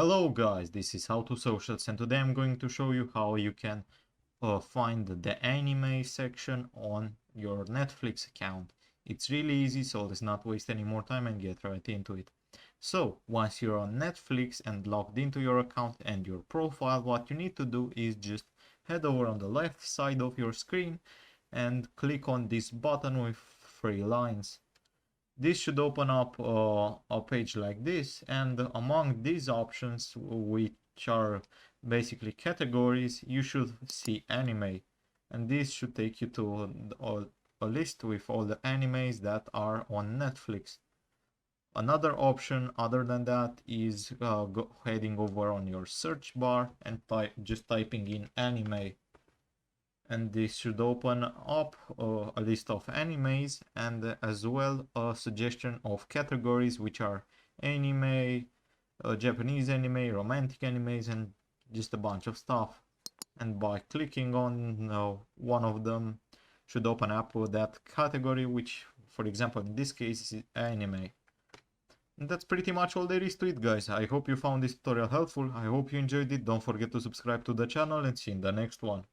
Hello guys, this is How to Socials and today I'm going to show you how you can find the anime section on your Netflix account. It's really easy, so let's not waste any more time and get right into it. So once you're on Netflix and logged into your account and your profile, what you need to do is just head over on the left side of your screen and click on this button with three lines. This should open up a page like this, and among these options, which are basically categories, you should see anime, and this should take you to a list with all the animes that are on Netflix. Another option other than that is heading over on your search bar and just typing in anime, and this should open up a list of animes and as well a suggestion of categories, which are anime, Japanese anime, romantic animes, and just a bunch of stuff. And by clicking on one of them should open up that category, which for example in this case is anime. And that's pretty much all there is to it, guys. I hope you found this tutorial helpful. I hope you enjoyed it. Don't forget to subscribe to the channel and see you in the next one.